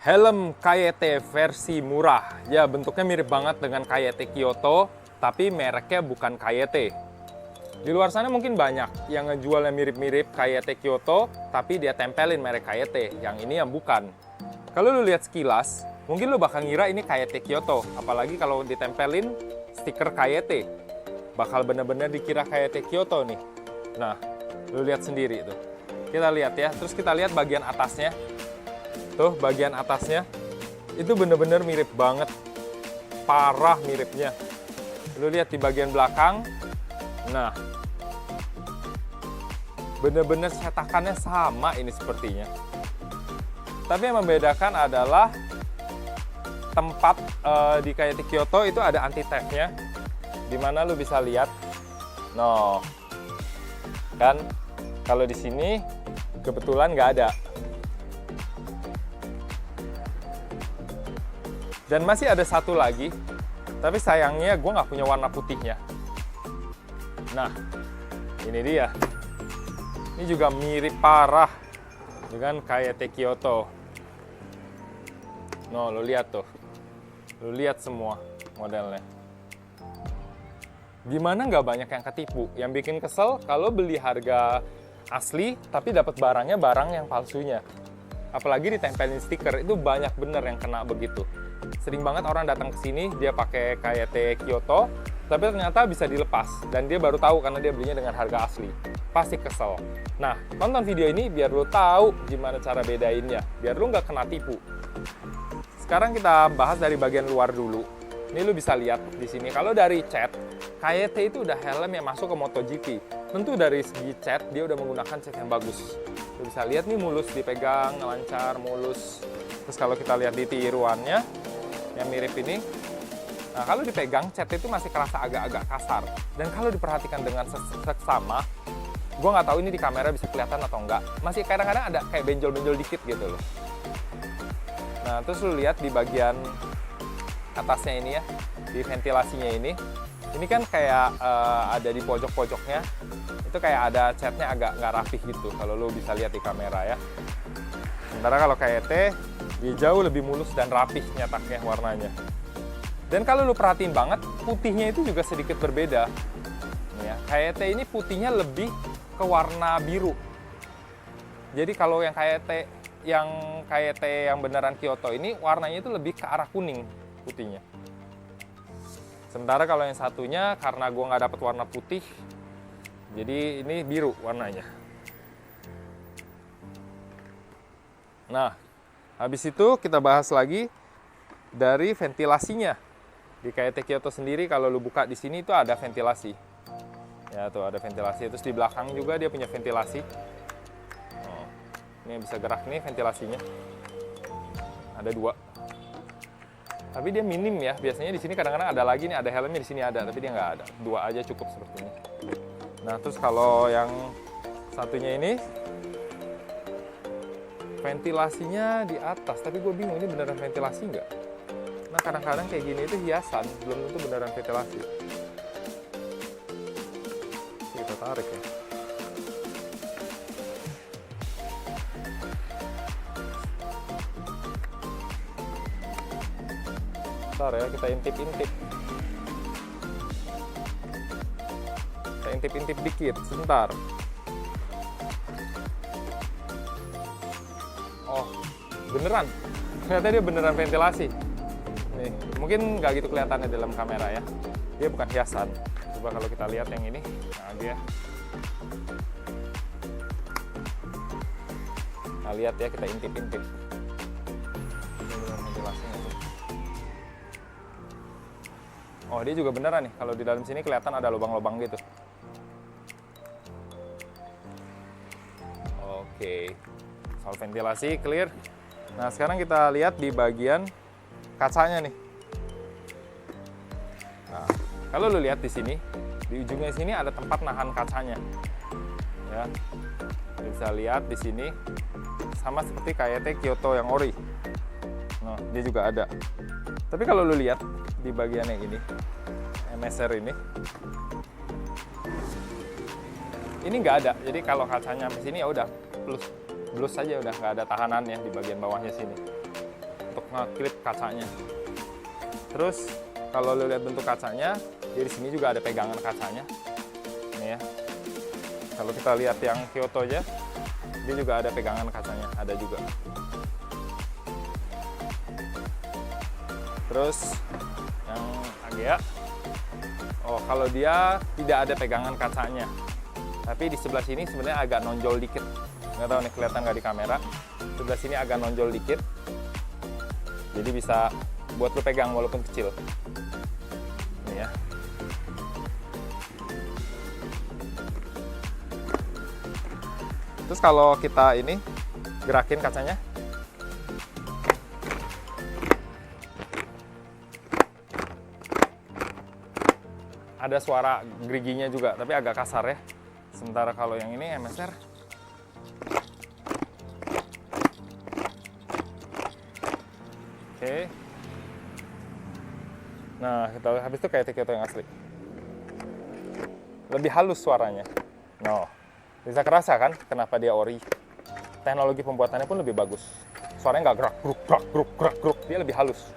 Helm KYT versi murah. Ya, bentuknya mirip banget dengan KYT Kyoto, tapi mereknya bukan KYT. Di luar sana mungkin banyak yang ngejualnya mirip-mirip KYT Kyoto, tapi dia tempelin merek KYT. Yang ini yang bukan. Kalau lu lihat sekilas, mungkin lu bakal ngira ini KYT Kyoto. Apalagi kalau ditempelin stiker KYT. Bakal bener-bener dikira KYT Kyoto nih. Nah, lu lihat sendiri tuh. Kita lihat ya, terus kita lihat bagian atasnya. Tuh, bagian atasnya itu bener-bener mirip banget, parah miripnya. Lu lihat di bagian belakang, nah, bener-bener cetakannya sama ini sepertinya. Tapi yang membedakan adalah tempat di KYT Kyoto itu ada anti-theft-nya, dimana lu bisa lihat, no, kan? Kalau di sini kebetulan nggak ada. Dan masih ada satu lagi, tapi sayangnya gue nggak punya warna putihnya. Nah, ini dia. Ini juga mirip parah dengan KYT Kyoto. No, lo lihat tuh. Lo lihat semua modelnya. Gimana nggak banyak yang ketipu? Yang bikin kesel kalau beli harga asli, tapi dapat barangnya barang yang palsunya. Apalagi ditempelin stiker, itu banyak bener yang kena begitu. Sering banget orang datang ke sini, dia pakai KYT Kyoto, tapi ternyata bisa dilepas. Dan dia baru tahu karena dia belinya dengan harga asli. Pasti kesel. Nah, tonton video ini biar lo tahu gimana cara bedainnya. Biar lo nggak kena tipu. Sekarang kita bahas dari bagian luar dulu. Ini lo bisa lihat di sini. Kalau dari cat, KYT itu udah helm yang masuk ke MotoGP. Tentu dari segi cat, dia udah menggunakan cat yang bagus. Lo bisa lihat nih mulus dipegang, lancar, mulus. Terus kalau kita lihat di tiruannya, yang mirip ini, nah kalau dipegang, cat itu masih kerasa agak-agak kasar. Dan kalau diperhatikan dengan seksama, gue nggak tahu ini di kamera bisa kelihatan atau enggak, masih kadang-kadang ada kayak benjol-benjol dikit gitu loh. Nah, terus lu lihat di bagian atasnya ini ya, di ventilasinya ini kan kayak ada di pojok-pojoknya, itu kayak ada catnya agak nggak rapih gitu, kalau lu bisa lihat di kamera ya. Sementara kalau KYT, dia jauh lebih mulus dan rapih nyetaknya warnanya. Dan kalau lu perhatiin banget, putihnya itu juga sedikit berbeda. Ya, KYT ini putihnya lebih ke warna biru. Jadi kalau yang KYT yang beneran Kyoto ini warnanya itu lebih ke arah kuning putihnya. Sementara kalau yang satunya karena gua nggak dapet warna putih, jadi ini biru warnanya. Nah, habis itu kita bahas lagi dari ventilasinya. Di KYT Kyoto sendiri kalau lu buka di sini itu ada ventilasi. Ya tuh ada ventilasi. Terus di belakang juga dia punya ventilasi. Oh, ini bisa gerak nih ventilasinya. Ada 2. Tapi dia minim ya. Biasanya di sini kadang-kadang ada lagi nih, ada helmnya di sini ada, tapi dia nggak ada. 2 aja cukup sepertinya. Nah, terus kalau yang satunya ini ventilasinya di atas, tapi gue bingung ini beneran ventilasi nggak? Nah, kadang-kadang kayak gini itu hiasan, belum tentu beneran ventilasi. Kita tarik ya. Bentar ya, kita intip-intip. Kita intip-intip dikit, sebentar. Oh, beneran. Ternyata dia beneran ventilasi. Nih, mungkin nggak gitu kelihatannya dalam kamera ya. Dia bukan hiasan. Coba kalau kita lihat yang ini, nah dia. Nah, lihat ya, kita intip-intip. Ini beneran ventilasinya tuh. Oh, dia juga beneran nih. Kalau di dalam sini kelihatan ada lubang-lubang gitu. Oke. Soal ventilasi clear. Nah, sekarang kita lihat di bagian kacanya nih. Nah, kalau lu lihat di sini, di ujungnya sini ada tempat nahan kacanya. Ya. Lu bisa lihat di sini sama seperti KYT Kyoto yang ori. Nah, dia juga ada. Tapi kalau lu lihat di bagian yang ini, MSR ini nggak ada. Jadi kalau kacanya sampai sini ya udah blus saja, udah nggak ada tahanannya di bagian bawahnya sini. ngeklip kacanya. Terus kalau lo lihat bentuk kacanya, di sini juga ada pegangan kacanya. Ini ya. Kalau kita lihat yang Kyoto aja, dia juga ada pegangan kacanya, ada juga. Terus yang Agea, oh kalau dia tidak ada pegangan kacanya, tapi di sebelah sini sebenarnya agak nonjol dikit. Nggak tahu nih kelihatan nggak di kamera. Sebelah sini agak nonjol dikit, jadi bisa buat lo pegang walaupun kecil. Ini ya. Terus kalau kita ini gerakin kacanya, ada suara geriginya juga, tapi agak kasar ya. Sementara kalau yang ini MSR, oke. Nah, kita habis itu kayak Kyoto yang asli. Lebih halus suaranya. No. Bisa kerasa kan kenapa dia ori. Teknologi pembuatannya pun lebih bagus. Suaranya nggak gerak, gruk, gerak, gruk, gerak, gruk. Dia lebih halus.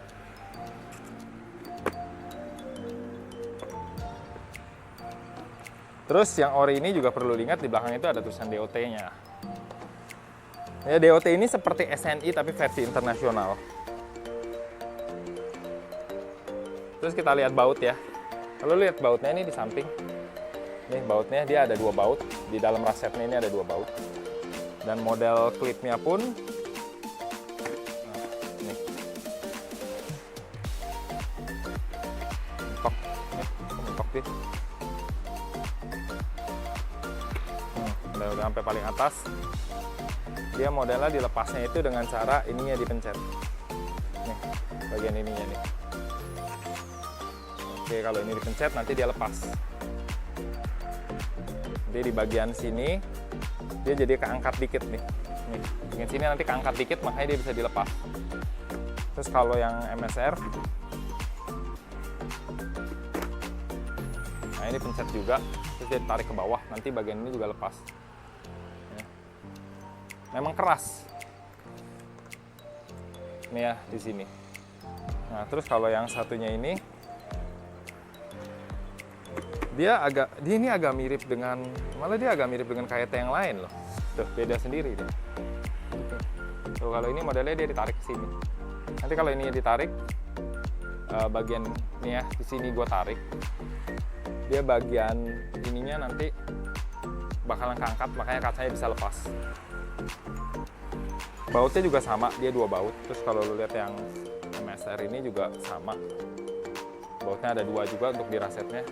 Terus yang ori ini juga perlu diingat, di belakang itu ada tulisan DOT-nya. Ya, DOT ini seperti SNI tapi versi internasional. Terus kita lihat baut ya. Kalau lihat bautnya ini di samping. Nih bautnya dia ada 2 baut, di dalam rasetnya ini ada 2 baut. Dan model klipnya pun, nah, nih. Mentok dia. Udah sampai paling atas. Dia modelnya dilepasnya itu dengan cara ininya dipencet. Nih, bagian ininya nih. Oke, kalau ini dipencet nanti dia lepas. Jadi di bagian sini dia jadi keangkat dikit nih. Nih, bagian sini nanti keangkat dikit makanya dia bisa dilepas. Terus kalau yang MSR, nah ini pencet juga, terus dia tarik ke bawah, nanti bagian ini juga lepas. Ya. Memang keras. Ini ya di sini. Nah terus kalau yang satunya ini, dia ini agak mirip dengan, malah dia agak mirip dengan KYT yang lain loh. Tuh, beda sendiri dia. Tuh, kalau ini modelnya dia ditarik ke sini. Nanti kalau ini ditarik, bagian ini ya, di sini gue tarik. Dia bagian ininya nanti bakalan keangkat, makanya kacanya bisa lepas. Bautnya juga sama, dia 2 baut. Terus kalau lu lihat yang MSR ini juga sama. Bautnya ada 2 juga untuk di rasetnya.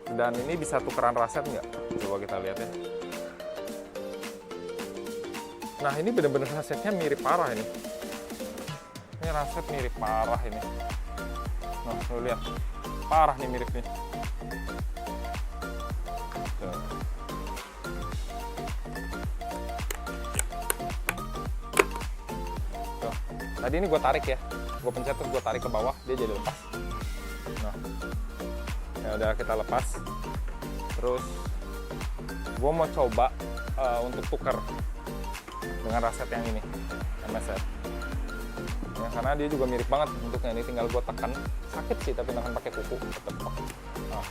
Dan ini bisa tukeran raset nggak? Coba kita lihat ya. Nah ini bener-bener rasetnya mirip parah ini. Ini raset mirip parah ini. Nah lu lihat, parah nih miripnya. Tuh. Tadi ini gue tarik ya, gue pencet terus gue tarik ke bawah, dia jadi lepas. Nah. Ya udah kita lepas. Terus gue mau coba untuk tuker dengan raset yang ini MSR ya, karena dia juga mirip banget bentuknya. Ini tinggal gue tekan, sakit sih tapi tekan pakai kuku tetap. Nah,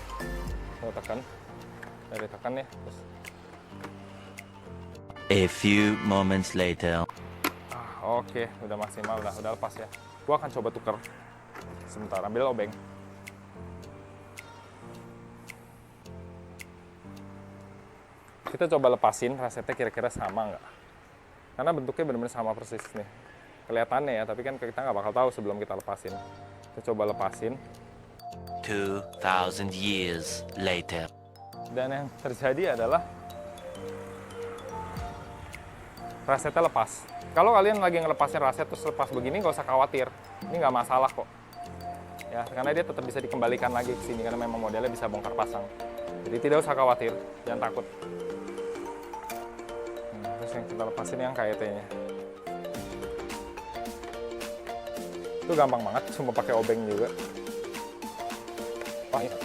gue tekan, dari tekan ya terus. A few moments later. Oke, udah maksimal, udah lepas ya. Gue akan coba tuker sebentar, ambil obeng. Kita coba lepasin rasetnya kira-kira sama nggak? Karena bentuknya benar-benar sama persis nih. Kelihatannya ya, tapi kan kita nggak bakal tahu sebelum kita lepasin. Kita coba lepasin. 2000 years later. Dan yang terjadi adalah rasetnya lepas. Kalau kalian lagi ngelepasin raset terus lepas begini, nggak usah khawatir. Ini nggak masalah kok. Ya, karena dia tetap bisa dikembalikan lagi ke sini karena memang modelnya bisa bongkar pasang. Jadi tidak usah khawatir, jangan takut. Terus yang kita lepasin yang KYT-nya. Itu gampang banget, cuma pakai obeng juga. Wah, ini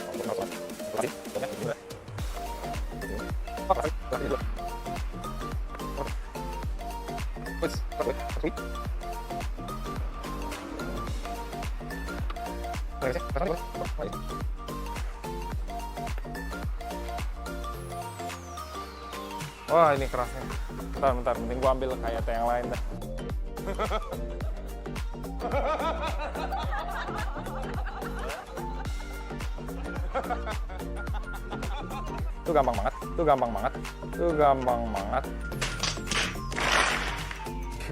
Wah, ini kerasnya. Bentar, mending gua ambil kayak yang lain dah. Itu gampang banget.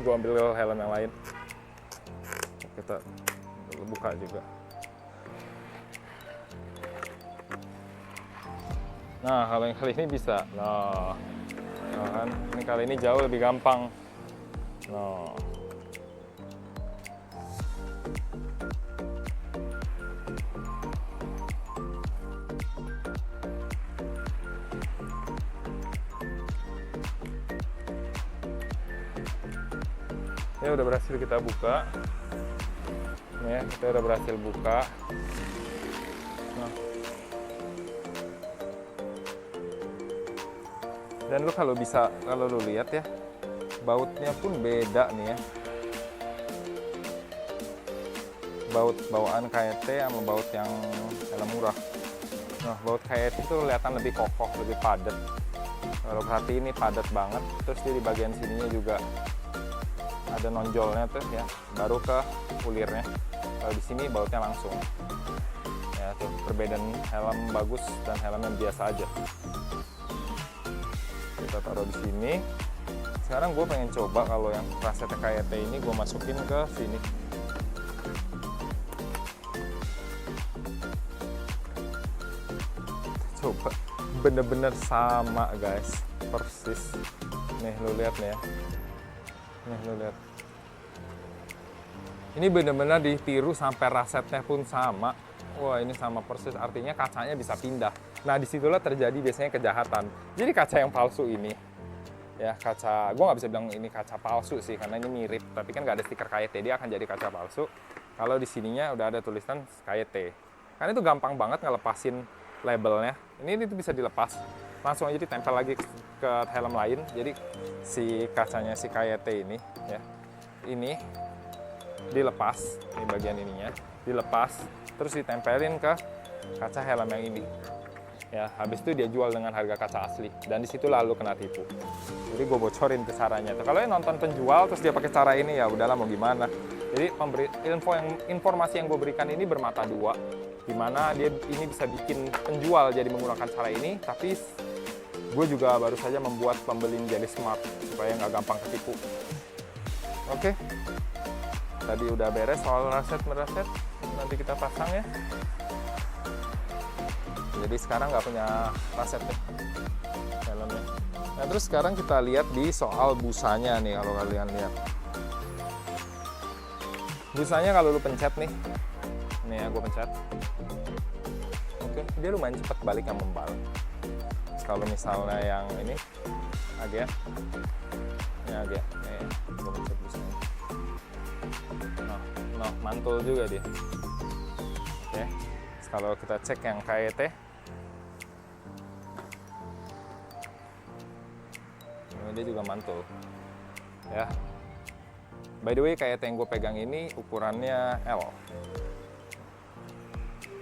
Gua ambil helm yang lain. Kita buka juga. Nah, kalau yang kali ini bisa. Nah, kan ini kali ini jauh lebih gampang. Nah. Ya udah berhasil kita buka. Nih ya, kita udah berhasil buka. Nah. Dan lu kalau lu lihat ya, bautnya pun beda nih ya. Baut bawaan KET sama baut yang helm murah. Nah, baut KET itu kelihatan lebih kokoh, lebih padat. Kalau perhatiin ini padat banget. Terus di bagian sininya juga ada nonjolnya tuh ya, baru ke ulirnya. Kalau di sini bautnya langsung. Ya tuh perbedaan helm bagus dan helm yang biasa aja. Kita taruh di sini. Sekarang gue pengen coba kalau yang kaset KET ini gue masukin ke sini. Coba, bener-bener sama guys, persis. Nih lu lihat nih ya. Nih lu lihat. Ini bener-bener ditiru sampai rasetnya pun sama. Wah, ini sama persis, artinya kacanya bisa pindah. Nah, disitulah terjadi biasanya kejahatan. Jadi kaca yang palsu ini, ya kaca, gue nggak bisa bilang ini kaca palsu sih, karena ini mirip. Tapi kan nggak ada stiker KET, dia akan jadi kaca palsu. Kalau di sininya udah ada tulisan KET. Karena itu gampang banget ngelepasin labelnya. Ini itu bisa dilepas, langsung aja ditempel lagi ke helm lain. Jadi si kacanya si KET ini, ya, ini dilepas, di bagian ininya, dilepas, terus ditempelin ke kaca helm yang ini. Ya, habis itu dia jual dengan harga kaca asli, dan disitu lalu kena tipu. Jadi gue bocorin ke caranya tuh. Kalau yang nonton penjual terus dia pakai cara ini, ya udahlah mau gimana. Jadi informasi yang gue berikan ini bermata dua, dimana dia ini bisa bikin penjual jadi menggunakan cara ini, tapi gue juga baru saja membuat pembeli jadi smart supaya nggak gampang ketipu. Oke, tadi udah beres soal raset, nanti kita pasang ya. Jadi sekarang nggak punya raset nih helmnya. Nah, terus sekarang kita lihat di soal busanya nih, kalau kalian lihat. Busanya kalau lu pencet nih ya, gue pencet. Oke, dia lumayan cepat baliknya membal. Kalau misalnya yang ini agak, nih gue pencet busanya. Nah, mantul juga dia. Oke, kalau kita cek yang KET, dia juga mantul ya. By the way, KET yang gue pegang ini ukurannya L,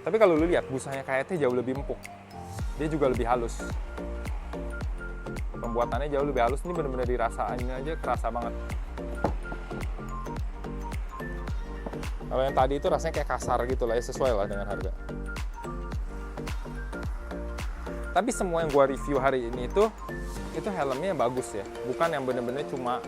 tapi kalau lu lihat busanya KET jauh lebih empuk, dia juga lebih halus, pembuatannya jauh lebih halus. Ini bener-bener dirasain aja, kerasa banget. Kalau yang tadi itu rasanya kayak kasar gitu lah ya, sesuai lah dengan harga. Tapi semua yang gua review hari ini itu helmnya bagus ya, bukan yang bener-bener cuma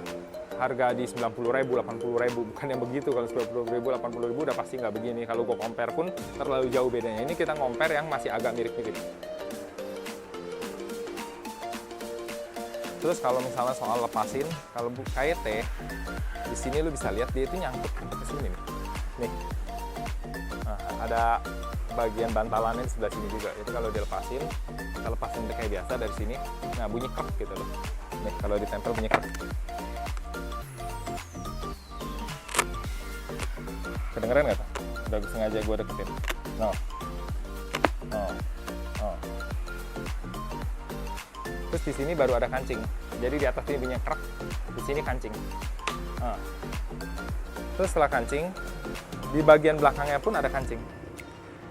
harga di 90.000, 80.000, bukan yang begitu. Kalau 90.000, 80.000 udah pasti nggak begini. Kalau gua compare pun terlalu jauh bedanya. Ini kita compare yang masih agak mirip-mirip. Terus kalau misalnya soal lepasin, kalau KET di sini lu bisa lihat dia itu nyangkut ke sini nih. Nah, ada bagian bantalannya di sebelah sini juga. Itu kalau dilepasin, kita lepasin kayak biasa dari sini. Nah, bunyi krek gitu loh. Nih, kalau ditempel bunyi krek. Kedengeran nggak tuh? Udah sengaja gue deketin. No. Terus di sini baru ada kancing. Jadi di atas ini bunyi krek, di sini kancing. Nah. Terus setelah kancing, di bagian belakangnya pun ada kancing.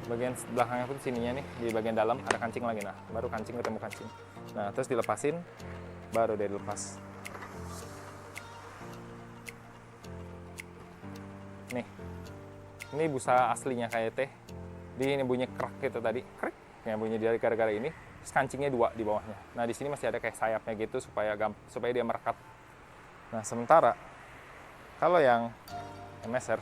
Bagian belakangnya pun sininya nih, di bagian dalam ada kancing lagi. Nah, baru kancing ketemu kancing. Nah, terus dilepasin, baru dia dilepas. Nih, ini busa aslinya KYT. Ini bunyi krak gitu tadi, krik. Yang bunyi dari gara-gara ini. Terus kancingnya 2 di bawahnya. Nah, di sini masih ada kayak sayapnya gitu supaya dia merekat. Nah, sementara kalau yang MSR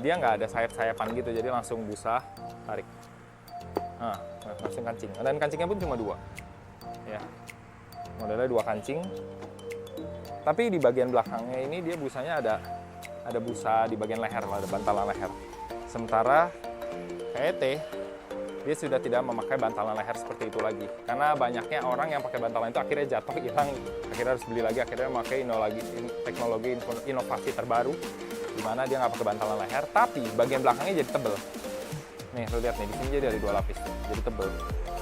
dia nggak ada sayap-sayapan gitu, jadi langsung busa tarik. Nah, langsung kancing. Dan kancingnya pun cuma 2. Ya. Modelnya 2 kancing. Tapi di bagian belakangnya ini dia busanya ada busa di bagian leher, ada bantalan leher. Sementara KYT dia sudah tidak memakai bantalan leher seperti itu lagi. Karena banyaknya orang yang pakai bantalan itu akhirnya jatuh, hilang, akhirnya harus beli lagi, akhirnya memakai teknologi inovasi terbaru di mana dia nggak pakai bantalan leher, tapi bagian belakangnya jadi tebel. Nih, lo lihat nih, di sini jadi ada 2 lapis, jadi tebel.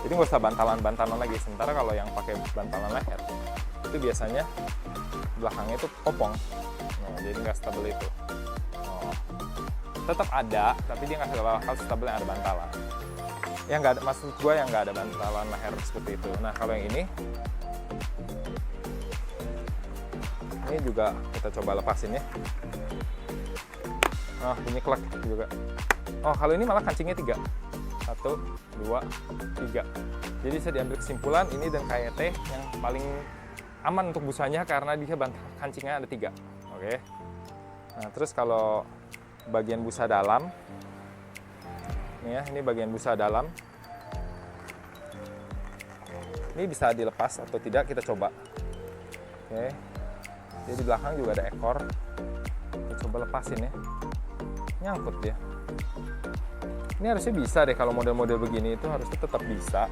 Jadi nggak usah bantalan lagi. Sementara kalau yang pakai bantalan leher, itu biasanya belakangnya itu kopong. Nah, jadi nggak setebel itu. Oh. Tetap ada, tapi dia nggak bakal setebel yang ada bantalan. Yang nggak ada, maksud gue yang nggak ada bantalan leher seperti itu. Nah, kalau yang ini juga kita coba lepasin ya. Oh, bunyi klek juga. Oh, kalau ini malah kancingnya 3. 1, 2, 3. Jadi bisa diambil kesimpulan ini dan KYT yang paling aman untuk busanya karena dia kancingnya ada 3. Oke. Nah, terus kalau bagian busa dalam, nih ya, ini bagian busa dalam. Ini bisa dilepas atau tidak, kita coba. Oke. Jadi di belakang juga ada ekor. Kita coba lepasin ya. Nyangkut dia. Ini harusnya bisa deh, kalau model-model begini itu harusnya tetap bisa.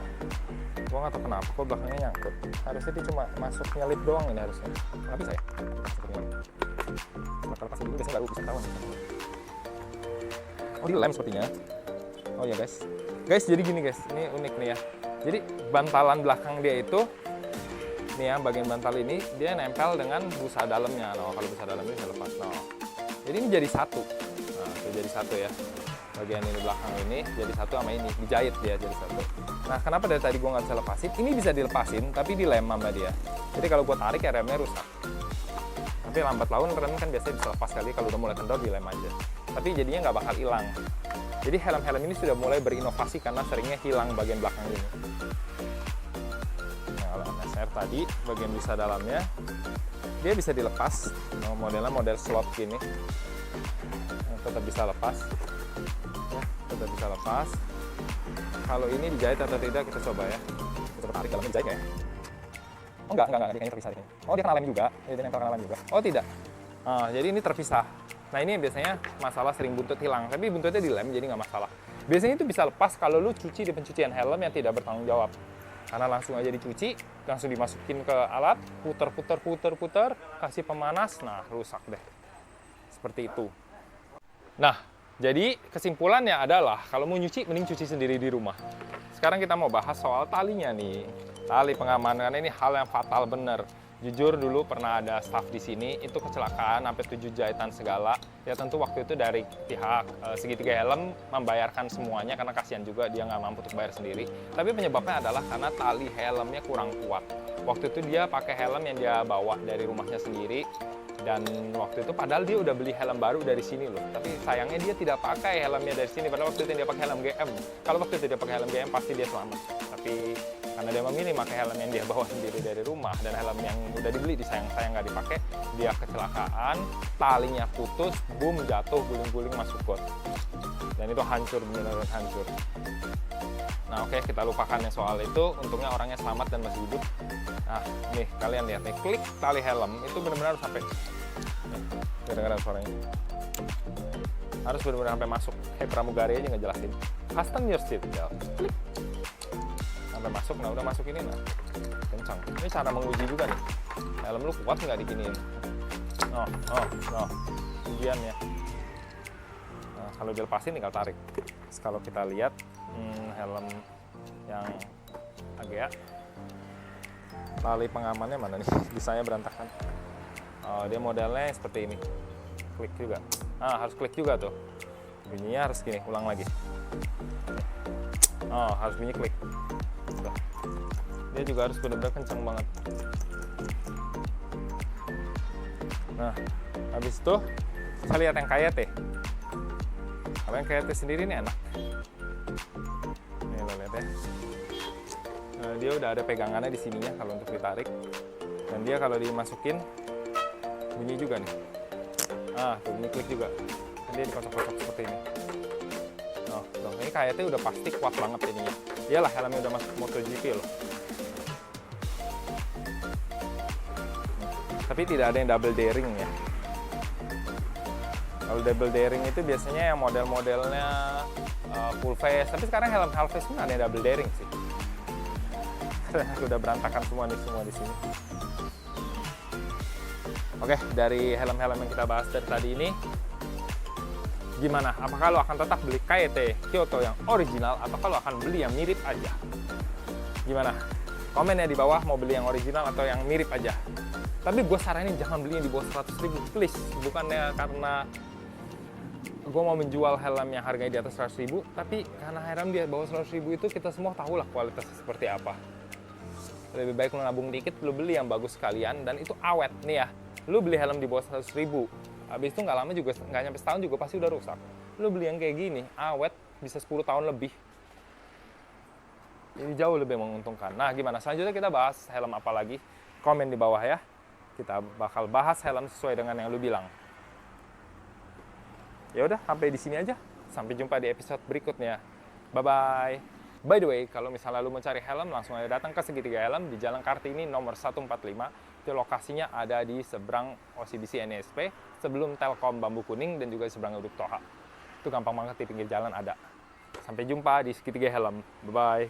Gua nggak tahu kenapa kok belakangnya nyangkut. Harusnya dia cuma masuk nyelip doang ini harusnya. Nggak bisa ya? Sepertinya. Bakal lepasin dulu, biasanya baru bisa tahu nih. Oh, dilem sepertinya. Oh ya guys. Guys, jadi gini guys, ini unik nih ya. Jadi bantalan belakang dia itu, nih ya, bagian bantal ini dia nempel dengan busa dalamnya. Nah, kalau busa dalamnya bisa lepas. Nah, jadi ini jadi satu. Nah, itu jadi satu ya. Bagian ini belakang ini jadi satu sama ini, dijahit dia jadi satu. Nah, kenapa dari tadi gue nggak bisa lepasin? Ini bisa dilepasin, tapi dilem sama dia. Jadi kalau gue tarik ya remnya rusak. Tapi lambat laun rem kan biasanya bisa lepas kali, kalau udah mulai kendor dilem aja. Tapi jadinya nggak bakal hilang. Jadi helm-helm ini sudah mulai berinovasi karena seringnya hilang bagian belakang ini. Nah, kalau MSR tadi bagian busa dalamnya dia bisa dilepas. Nah, modelnya model slot gini. Nah, tetap bisa lepas. Ya, tetap bisa lepas. Kalau ini dijahit atau tidak kita coba ya. Kita tarik dalamnya dijahit nggak ya? Oh enggak, dia kayaknya terpisah. Oh, dia kena lem juga. Dia nempel kena lem juga. Oh tidak. Nah, jadi ini terpisah. Nah, ini biasanya masalah sering buntut hilang, tapi buntutnya dilem jadi nggak masalah. Biasanya itu bisa lepas kalau lu cuci di pencucian helm yang tidak bertanggung jawab. Karena langsung aja dicuci, langsung dimasukin ke alat, puter, kasih pemanas, nah rusak deh. Seperti itu. Nah, jadi kesimpulannya adalah kalau mau nyuci, mending cuci sendiri di rumah. Sekarang kita mau bahas soal talinya nih. Tali pengamanan ini hal yang fatal bener. Jujur dulu pernah ada staff di sini itu kecelakaan sampai 7 jahitan segala. Ya tentu waktu itu dari pihak Segitiga Helm membayarkan semuanya karena kasihan juga dia nggak mampu untuk bayar sendiri. Tapi penyebabnya adalah karena tali helmnya kurang kuat. Waktu itu dia pakai helm yang dia bawa dari rumahnya sendiri. Dan waktu itu padahal dia udah beli helm baru dari sini loh. Tapi sayangnya dia tidak pakai helmnya dari sini. Padahal waktu itu dia pakai helm GM. Kalau waktu itu dia pakai helm GM pasti dia selamat. Tapi karena dia memilih pakai helm yang dia bawa sendiri dari rumah dan helm yang udah dibeli disayang-sayang nggak dipakai, dia kecelakaan, talinya putus, boom, jatuh, guling-guling masuk got. Dan itu hancur, benar-benar hancur. Nah oke, kita lupakan yang soal itu. Untungnya orangnya selamat dan masih hidup. Nah nih, kalian lihat nih, klik tali helm itu benar-benar harus sampai nih, kedengaran suaranya. Harus benar-benar sampai masuk. Kayak pramugari aja ngejelasin. Fasten your seat belt. Klik. Sampai masuk, nah udah masuk ini, nah kencang. Ini cara menguji juga nih. Helm lu kuat nggak diginiin? No. Ujiannya. Nah, kalau dilepasin tinggal tarik. Terus kalau kita lihat helm yang AGA, tali pengamannya mana nih? Desainnya berantakan. Oh, dia modelnya seperti ini. Klik juga. Nah, harus klik juga tuh. Bunyinya harus gini, ulang lagi. Oh, harus bunyi klik. Tuh. Dia juga harus benar-benar kencang banget. Nah, habis itu kita lihat yang KYT. Kalau yang KYT sendiri ini enak. Nih lo lihat ya. Nah, dia udah ada pegangannya di sininya kalau untuk ditarik. Dan dia kalau dimasukin bunyi juga nih. Ah, tuh bunyi klik juga. Dan dia dikocok-kocok seperti ini. Oh, tuh, ini KYT udah pasti kuat banget ininya. Iyalah helmnya udah masuk MotoGP loh. Tapi tidak ada yang double daring ya. Kalau double daring itu biasanya yang model-modelnya full face. Tapi sekarang helm half face pun ada yang double daring sih. Udah berantakan semua nih semua di sini. Oke, dari helm-helm yang kita bahas dari tadi ini, gimana? Apakah lo akan tetap beli KYT Kyoto yang original atau kalau akan beli yang mirip aja? Gimana? Komen ya di bawah mau beli yang original atau yang mirip aja. Tapi gue saranin jangan beli yang di bawah 100.000, please. Bukannya karena gue mau menjual helm yang harganya di atas 100.000, tapi karena helm di bawah 100.000 itu kita semua tahu lah kualitasnya seperti apa. Lebih baik lo nabung dikit, lo beli yang bagus sekalian, dan itu awet nih ya. Lo beli helm di bawah 100.000, habis itu nggak lama juga, nggak nyampe setahun juga pasti udah rusak. Lo beli yang kayak gini, awet, bisa 10 tahun lebih. Ini jauh lebih menguntungkan. Nah, gimana? Selanjutnya kita bahas helm apa lagi? Komen di bawah ya. Kita bakal bahas helm sesuai dengan yang lu bilang. Ya udah, sampai di sini aja. Sampai jumpa di episode berikutnya. Bye bye. By the way, kalau misalnya lu mau cari helm, langsung aja datang ke Segitiga Helm di Jalan Kartini nomor 145. Itu lokasinya ada di seberang OCBC NSP, sebelum Telkom Bambu Kuning dan juga seberang Uduk Toha. Itu gampang banget, di pinggir jalan ada. Sampai jumpa di Segitiga Helm. Bye bye.